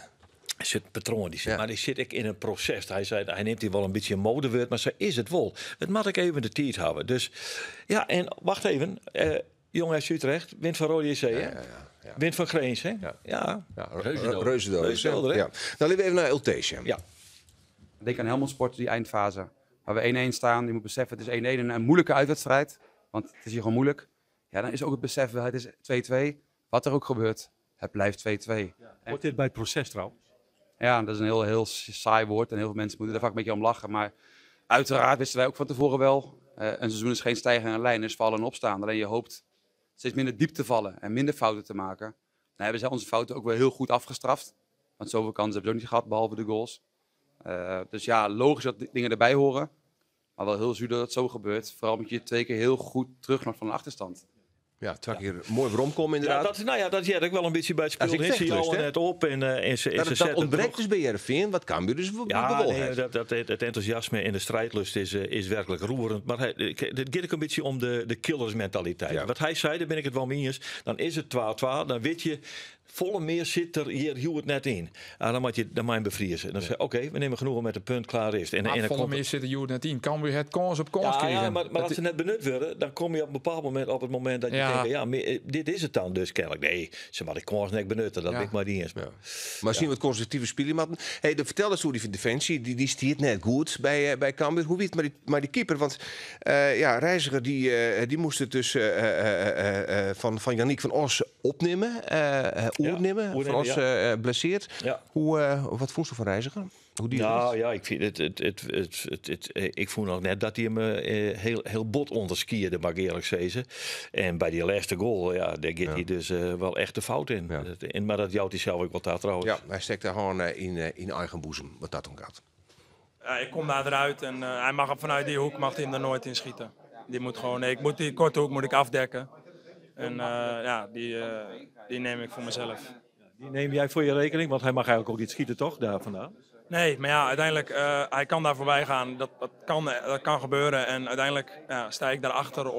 Zit patroon, maar die zit ik in een proces. Hij neemt hier wel een beetje een modewoord, maar zo is het wel. Het moet ik even de tijd houden. Dus ja, en wacht even. Jong FC Utrecht, wint van Rode JC, hè? Ja. Wint van Greens, hè? Ja. Ja. Reuzendoos. Reuzendoder, hè? Ja. Nou, even naar Ultese. Ja. Denk aan Helmond Sport, die eindfase. Waar we 1-1 staan. Je moet beseffen, het is 1-1 een moeilijke uitwedstrijd. Want het is hier gewoon moeilijk. Ja, dan is ook het besef, het is 2-2. Wat er ook gebeurt, het blijft 2-2. Wordt dit bij het proces trouwens? Ja, dat is een heel saai woord. En heel veel mensen moeten er vaak een beetje om lachen. Maar uiteraard wisten wij ook van tevoren wel. Een seizoen is geen stijgende lijn, is vallen en opstaan. Alleen je hoopt steeds minder diep te vallen en minder fouten te maken. Dan hebben zij onze fouten ook wel heel goed afgestraft. Want zoveel kansen hebben ze ook niet gehad, behalve de goals. Dus ja, logisch dat dingen erbij horen. Maar wel heel zuur dat het zo gebeurt. Vooral moet je 2 keer heel goed terug nog van een achterstand. Ja, het zag hier mooi weer omkomen inderdaad. Dat jet ik wel een beetje bij het speel. Dat is Is hij vechtlust, al hè? net op en ze Dat zetten ontbreekt toch- dus bij Heerenveen. Wat Cambuur dus Ja, wel nee, heeft. het enthousiasme en de strijdlust is werkelijk roerend. Maar het gaat ook een beetje om de killersmentaliteit. Ja. Wat hij zei, daar ben ik het wel mee eens. Dan is het 12-12, dan weet je... Volle meer zit er hier het net in. Dan moet je dan bevriezen. Dan zeg je, oké, we nemen genoegen met een punt klaar is. En Maar dan volle komt- meer zitten Joert net in. Kan weer het kans op kans krijgen. Ja, maar als ze net benut worden, dan kom je op een bepaald moment op het moment dat je Ja. denkt, dit is het dan dus kennelijk. Nee, ze maar de kans net benutten, dat Ja. weet ik maar niet eens. Ja. Maar zien we het constructieve spelen. Hey, vertel eens hoe die Defensie, die stiert net goed bij Cambuur. Hoe weet het maar die keeper? Want Reiziger die moest het dus van Yannick van Os opnemen. Oernemen. Van Os blesseerd. Ja. Wat vond je van Reiziger? Hoe die Nou ja, ik vind ik vond nog net dat hij hem heel bot onderskierde, mag ik eerlijk zeggen. En bij die laatste goal, daar gaat hij dus wel echt de fout in. Ja. Maar dat jouwt hij zelf ook wel daar trouwens. Ja, hij steekt daar gewoon in eigen boezem, wat dat om gaat. Ik kom daar eruit en hij mag vanuit die hoek mag hij hem er nooit in schieten. Die moet gewoon, ik moet die korte hoek moet ik afdekken. En die neem ik voor mezelf. Die neem jij voor je rekening, want hij mag eigenlijk ook niet schieten, toch? Daar vandaan. Nee, maar ja, uiteindelijk, hij kan daar voorbij gaan. Dat kan gebeuren. En uiteindelijk sta ik daarachter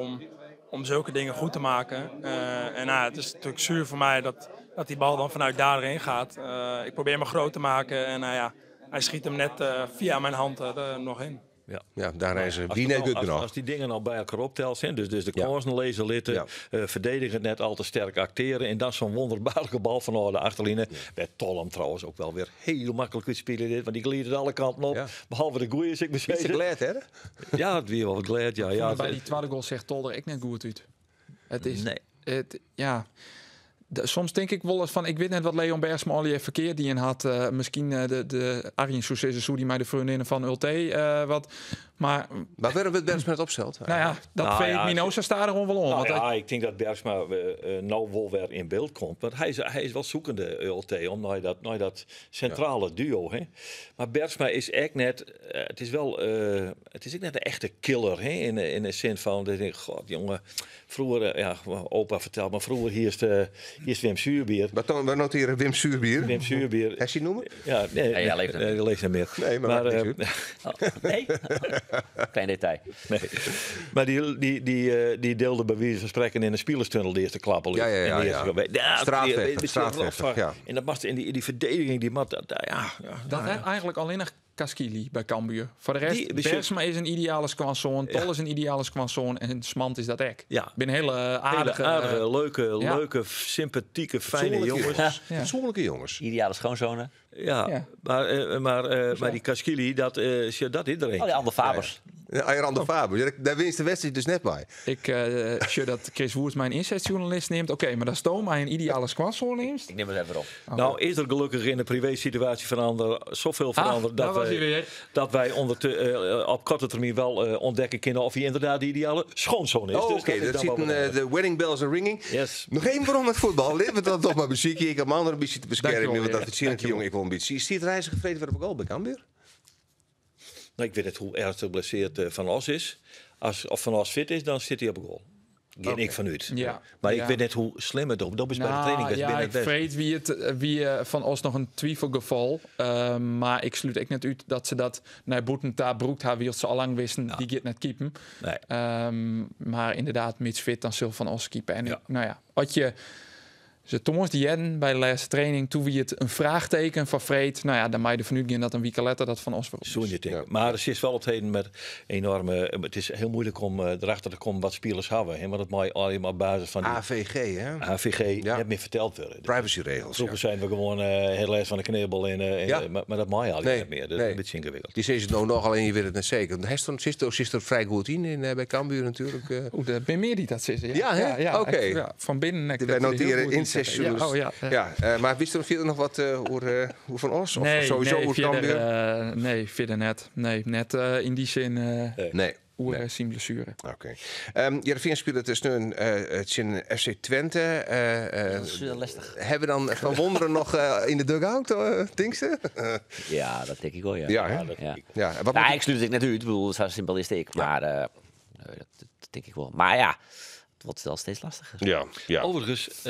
om zulke dingen goed te maken. Het is natuurlijk zuur voor mij dat die bal dan vanuit daarin gaat. Ik probeer me groot te maken en hij schiet hem net via mijn hand er nog in. Ja, daar reizen Als die het net nou- goed genoeg. als die dingen al bij elkaar optelt zijn, dus de Ja. kansen lezen litten, verdedigen net al te sterk acteren en dan zo'n wonderbaarlijke bal van de achterlijnen. Bij Tolm trouwens ook wel weer heel makkelijk te spelen dit, want die glieden alle kanten op, Ja. behalve de goeie is ik Is bezig. het glad, hè? Ja, het weer wel glad, ja. Bij die tweede goal zegt Tolder ik net goed uit. Het is... Nee. Soms denk ik wel eens van, ik weet net wat Leon Bergsma al heeft verkeerd die in had. Misschien de Arjen Soucezes, die mij de vriendinnen van Ulte wat. Maar Maar waarom het Bergsma het opstelt? nou ja, dat Nou vind ja, ik Minosa staat er gewoon wel om. Nou want ja, ik denk dat Bergsma nou wel weer in beeld komt. Want hij is wel zoekende, ULT, om naar dat centrale duo. Hè. Maar Bergsma is echt net... het is ook net een echte killer. Hè, in de zin van... Dat ik denk, god jongen, vroeger... opa vertelt, maar vroeger hier is Wim Suurbier. We noteren Wim Suurbier. Wim Suurbier. Hij ziet noemen? Ja, nee, hij leeft niet. hij leeft niet meer. Nee, maar maakt niks uit. Nee? Klein detail. Nee. Maar die deelde bij wijze van spreken in de spielerstunnel de eerste klappen. Ja. Straatvechter, ja. En dat was in die verdediging, die mat. dat heeft eigenlijk alleen nog Kaskili bij Cambuur. Voor de rest, Bergsma is een ideale skwanzoon, Tol is een ideale skwanzoon en Smant is dat ek. Ja. Ben hele aardige... leuke, sympathieke, fijne jongens. Fatsoenlijke jongens. Ideale schoonzonen. Ja. Maar die Kaskili, dat iedereen. Oh, die andere Fabers. Ayran de Faber. Daar winst de wedstrijd dus net bij. Ik zie dat Chris Woers mijn inzetjournalist neemt. Oké, maar dat Stoom mij een ideale skwanzoon neemt. Ik neem het even op. Nou, is er gelukkig in de privé-situatie zoveel veranderd dat wij op korte termijn wel ontdekken kunnen of hij inderdaad de ideale schoonzoon is. Oh, oké, dat ziet de wedding bells are ringing. Yes. Nog één bron met voetbal. Laten we dan toch maar muziekje. Ik heb mijn andere een beetje te beschermen. Dankjewel, Want dat is jongen, ik wil een beetje. Is die het reizen gevreden voor de goal bij Cambuur? Nou, ik weet niet hoe ernstig geblesseerd Van Os is. Als Van Os fit is, dan zit hij op een goal. Geen ik vanuit. Ja. Maar Ja. ik weet net hoe slim het op. Dat is bij de training best binnen ik het best. vreet wie Van Os nog een twijfelgeval. Maar ik sluit ook net uit dat ze dat naar Boetenta broekt haar wilt ze al lang wisten. Die gaat net keepen. Nee. Maar inderdaad, mits fit dan zul Van Os keepen. En wat je Ze Thomas die hadden bij de laatste training, toen wie het een vraagteken van Vreed. Nou ja, dan mag je ervan uitgaan dat een week later dat van ons was. Zo niet denken. Maar er is wel op het heden met enorme... Het is heel moeilijk om erachter te komen wat spelers hebben. Hè? Want dat mag alleen maar op basis van die AVG, hè? AVG net meer verteld worden. Privacyregels. Vroeger zijn we gewoon heel les van de knibbel. Maar dat mag je al niet meer. Dat is een beetje ingewikkeld. Die is het nou nog, alleen je weet het net zeker. Hij zit er vrij goed in bij Cambuur natuurlijk. Er ben meer die dat zitten. Ja, hè? Oké. Ja, van binnen. Wij noteren incessus. Maar wist er verder nog wat over Van Os? Of sowieso over Cambuur? Nee, verder net. Nee, net in die zin... nee. Zien blessure. Oké. Heerenveen speelt dus nu het FC Twente. Dat is lastig. Hebben we dan Van Wonderen nog in de dugout, denk je? Ja, dat denk ik wel, ja. Ik sluit het net uit. Ik bedoel, zo simpel is het ik. Maar dat denk ik wel. Maar ja, het wordt wel steeds lastiger. Ja. Overigens,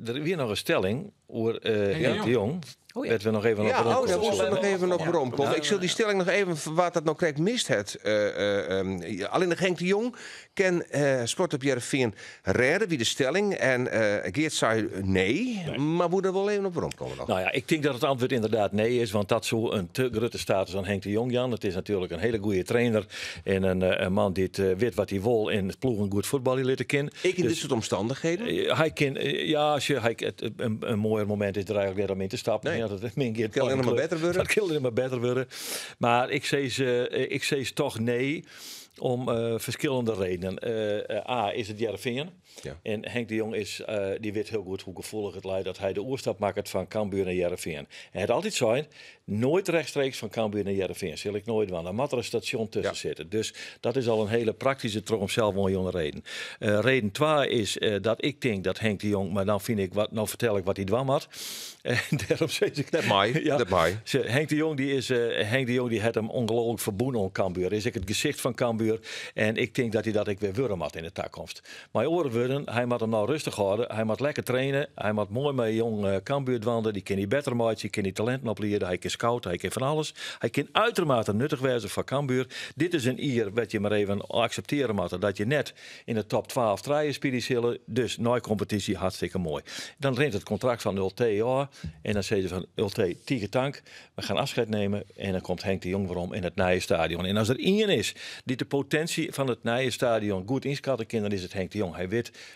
er weer nog een stelling over Henk de Jong. Oh, ja. Dat we nog even daar moesten we nog even op rond komen. Ik zal die stelling nog even, wat dat nou krijgt, mist het. Alleen de Henk de Jong kan Sport op Heerenveen redden, wie de stelling. En Geert zei nee, maar moet er wel even op rond komen nog. Nou ja, ik denk dat het antwoord inderdaad nee is, want dat zo een te grote status aan Henk de Jong, Jan. Het is natuurlijk een hele goede trainer en een man die weet wat hij wil in het ploeg een goed voetbal leren kennen. Ik in dit soort omstandigheden? Hij kan, als je een mooier moment is er eigenlijk weer om in te stappen. Nee. Ja, dat kan helemaal beter worden. Dat kan helemaal beter worden. Maar ik zei toch nee. Om verschillende redenen. A is het Heerenveen. Ja. En Henk de Jong die weet heel goed hoe gevoelig het lijkt dat hij de oerstap maakt van Cambuur naar Heerenveen. Hij had altijd zijn, nooit rechtstreeks van Cambuur naar Heerenveen. Zal ik nooit doen. Er moet er een station tussen zitten. Dus dat is al een hele praktische, toch om zelf wel een jonge reden. Reden 2 is dat ik denk dat Henk de Jong, maar dan nou vertel ik wat hij dwam had. En daarom zei ik dat mij. Ja. Henk de Jong die had hem ongelooflijk verboen aan Cambuur. Is ik het gezicht van Cambuur. En ik denk dat hij dat ik weer wurm had in de toekomst. Maar oren worden, hij moet hem nou rustig houden. Hij moet lekker trainen. Hij moet mooi met jong Cambuur wandelen. Die kan hij beter maken. Die kan hij talenten opleren. Hij kan scouten. Hij kan van alles. Hij kan uitermate nuttig wezen voor Cambuur. Dit is een ier wat je maar even accepteren moet. Dat je net in de top 12 draaien spelen. Dus nooit competitie hartstikke mooi. Dan rent het contract van Ulte jaar. En dan zeggen ze van Ulte, tiege tank. We gaan afscheid nemen. En dan komt Henk de Jong waarom in het Nijenstadion. En als er één is die de potentie van het Nijenstadion goed inschatten kan, dan is het Henk de Jong.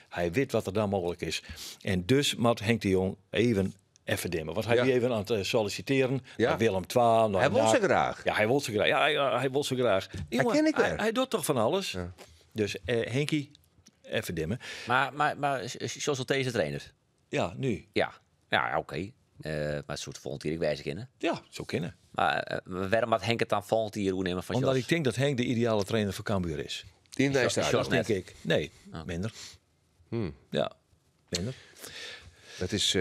Hij weet wat er dan mogelijk is. En dus moet Henk de Jong even dimmen. Want hij even aan het solliciteren. Ja. Willem II. Hij wil ze graag. Ja, hij wil ze graag. Ja, hij wil ze graag. Jongen, hij doet toch van alles. Ja. Dus Henkie, even dimmen. Maar zoals deze trainer? Ja, nu. Ja, oké. Maar het soort volgend jaar wijze kennen. Ja, zo kennen. Maar waarom had Henk het dan volgend jaar nemen van Omdat ik denk dat Henk de ideale trainer voor Cambuur is. Die in dat denk ik. Nee, minder. Ja, minder. Het is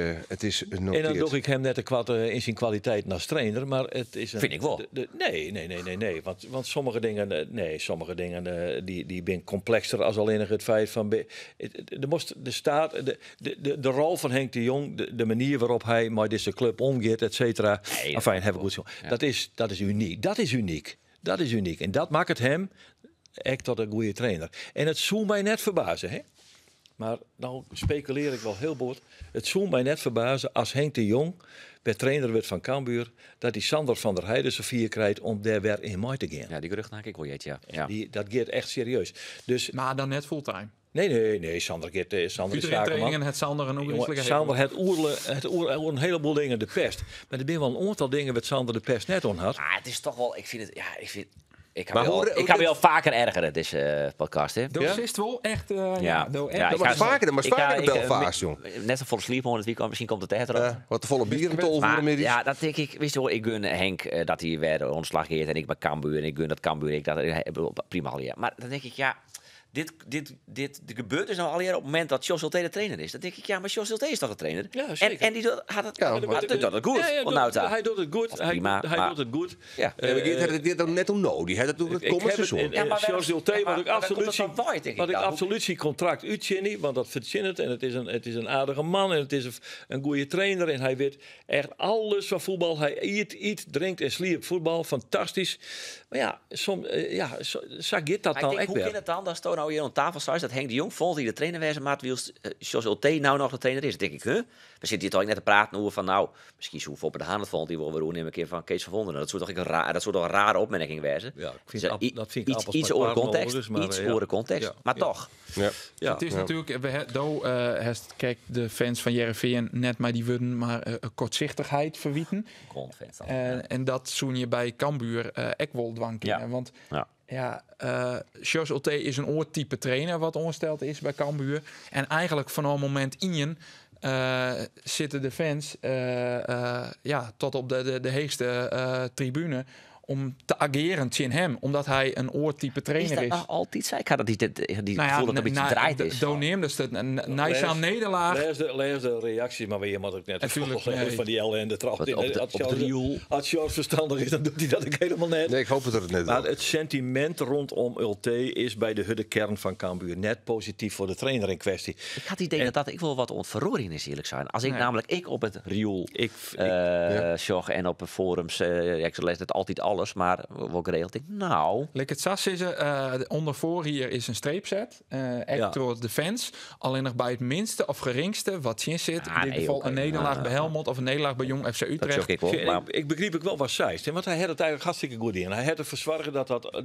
en dan doe ik hem net in zijn kwaliteit als trainer, maar het is een... Vind ik wel. Nee. Want sommige dingen die ben complexer als alleen het feit van... De rol van Henk de Jong, de manier waarop hij met deze club omgaat, et cetera. Enfin, heb ik goed zo. Ja. Dat is uniek. Dat is uniek. En dat maakt het hem echt tot een goede trainer. En het zou mij net verbazen, hè? Maar nou speculeer ik wel heel boord. Het zou mij net verbazen als Henk de Jong bij trainer werd van Cambuur, dat hij Sander van der Heijden Sofie krijgt om daar weer in mee te gaan. Ja, die gerucht ik wel ja. Dat gaat echt serieus. Dus, maar dan net fulltime. Nee, Sander is zakenman. Het Sander een ongelooflijke Sander het een heleboel dingen de pest. Maar er zijn wel een aantal dingen wat Sander de pest net on had. Het is toch wel, ik heb wel vaker ergeren, deze podcast. Hè? Dat is wel echt... vaker, maar vaker wel vaak, jong. Net een volle sleep, misschien komt het echt erop. Wat de volle bierentol voor de ja, dat denk ik. Wist je wel, ik gun Henk dat hij weer ontslag geeft en ik ben Cambuur en ik gun dat Cambuur prima al. Ja. Maar dan denk ik, dit gebeurt dus nou al op het moment dat Jos Ulte de trainer is. Dan denk ik, maar Jos Ulte is toch de trainer? Ja, zeker. En die doet het goed. Hij doet het goed. Hij doet het goed. Ja. Hij deed dat net om nodig. Hij doet het komende seizoen. Jos Ulte, wat ik absoluut zie contract uitzien, want dat verzint het. En het is een aardige man en het is een goede trainer. En hij weet echt alles van voetbal. Hij eet, drinkt en sliept voetbal. Fantastisch. Maar ja, zo gaat dat dan echt hoe kan weer. het dan? Dat Sto nou hier aan tafel staat, dat Henk de Jong vond hij de trainer wezen, maar zoals Ulte nou nog de trainer is. Dan denk ik, we zitten hier toch net te praten over van nou, misschien zo op de hand vond hij wel weer een keer van Kees van Vonderen. Dat zou toch een rare opmerking wezen. Ja, ik vind Dus, dat vind ik iets over context, Ja. maar toch. Ja. Het is natuurlijk, kijk, de fans van Heerenveen net maar die willen maar kortzichtigheid verwieten. En dat zoen je bij Cambuur ook wel dwang in. Ja. Want Ja. Jos Ulte is een oortype trainer wat ongesteld is bij Cambuur. En eigenlijk vanaf het moment zitten de fans tot op de heegste tribune om te ageren tegen hem, omdat hij een oortype trainer is. Is dat nog altijd zo? Ik had dat die gevoel dat het een beetje draait is. Doneem, dus een nederlaag. Lees de reactie, maar weer moet ik net van die ellende trap. Als Jos verstandig is, dan doet hij dat ook helemaal net. Nee, ik hoop dat het net Maar het sentiment rondom Ulte is bij de hudde kern van Cambuur net positief voor de trainer in kwestie. Ik had het idee dat ik wel wat ontverroring is, eerlijk zijn. Als ik op het riool zag en op forums, ik lees het altijd alles, maar wel geregeld. Like het SAS is ondervoor hier is een streepzet. Door de fans. Alleen nog bij het minste of geringste wat in zit. In dit geval een nederlaag bij Helmond of een nederlaag bij Jong FC Utrecht. Ik begreep ook wel wat zij. Want hij had het eigenlijk hartstikke goed in. Hij had het verzorgen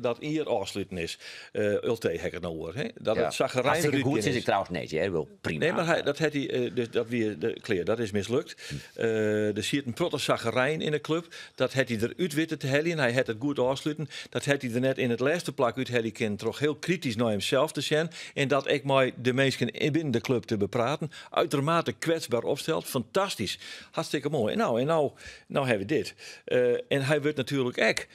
dat hier afsluiten is. Ulte hek het nou hoor. Dat het zagrijn hartstikke goed is. Ik trouwens nee, wel prima. Nee, maar dat had hij, dat is mislukt. Er zit een protte zagrijn in de club. Dat had hij eruit weten te hellen. Hij had het goed afsluiten. Dat had hij er net in het laatste plak uit. Hij kent toch heel kritisch naar hemzelf te zijn. En dat ik maar de mensen binnen de club te bepraten. Uitermate kwetsbaar opstelt. Fantastisch. Hartstikke mooi. En nou hebben we dit. En hij wordt natuurlijk ook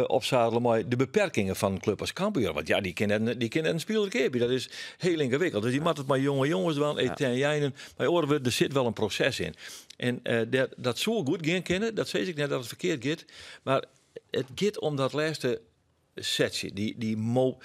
opzadelen met de beperkingen van een club als Cambuur. Want ja, die kennen een speelkeepje. Dat is heel ingewikkeld. Dus die moet het maar jonge jongens doen. Maar horen er zit wel een proces in. En dat zo goed gaan kennen. Dat zei ik net dat het verkeerd gaat. Maar het gaat om dat laatste setje. Hoe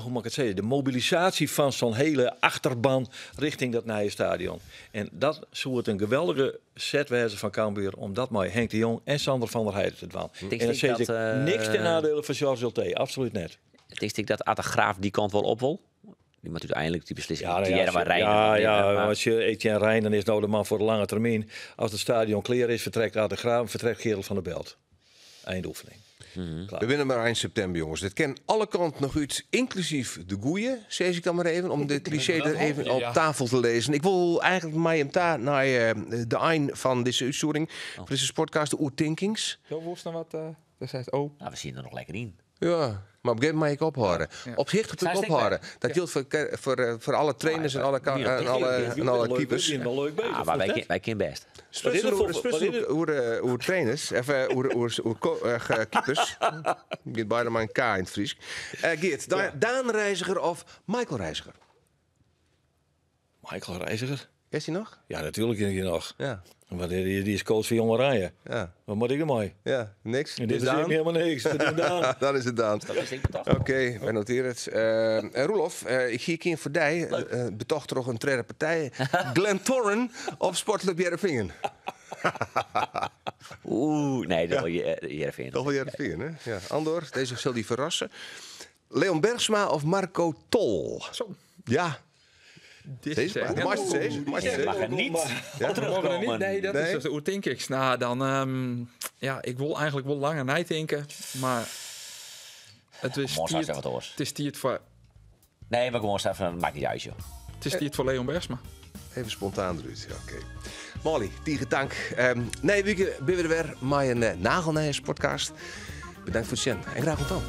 mag ik het zeggen? De mobilisatie van zo'n hele achterban richting dat nieuwe stadion. En dat zou het een geweldige set wezen van Cambuur om dat met Henk de Jong en Sander van der Heijden te doen. En dan zeg ik niks ten nadele van George Ulte. Absoluut net. Denk ik dat Atte Graaf die kant wel op wil? Die moet uiteindelijk die beslissing. Als je Etienne Rijn, dan is nou de man voor de lange termijn. Als het stadion clear is, vertrekt Atte Graaf, vertrekt Gerald van der Belt. Eindoefening. We winnen maar eind september, jongens. Dit ken alle kanten nog uit, inclusief de goeie, zeg ik dan maar even, om de cliché er even op tafel te lezen. Ik wil eigenlijk met hem daar naar de eind van deze uitzending, van deze sportcast, de Oertinkings. Zo woest dan wat, dat zegt we zien er nog lekker in. Ja, maar op een gegeven moment ophouden. Op zich moet ophouden. Dat geldt voor alle trainers en alle keepers. Maar wij kennen best. Hoe trainers, even hoe keepers. Geert bijna maar een K in het Fries. Geert, Daan Reiziger of Michael Reiziger? Michael Reiziger? Is hij nog? Ja, natuurlijk is hij nog. Ja. Maar die is coach van Jong Oranje. Ja. Wat moet ik ermee? Ja, niks. Dit is helemaal niks. Dan is het Daan. Oké, wij noteren het. Roelof, ik zie een voor die. Betocht toch een tweede partij. Glen Torren of Sportclub Heerenveen? Nee, dat wil Heerenveen. Toch wel Heerenveen, hè? Ja. Andor, deze zal die verrassen. Leon Bergsma of Marco Tol? Zo. Ja. Mag er niet. Nee, dat is hoe denk ik. Nou, dan ik wil eigenlijk wel langer nadenken, maar het is die het voor. Nee, maar gewoon even, maakt niet uit, joh. Het is die het voor Leon Bergsma. Even spontaan eruit. Ja, oké. Molly, tegen dank. Nee, we ben weer met een nagelnijers podcast. Bedankt voor het zien en graag tot dan.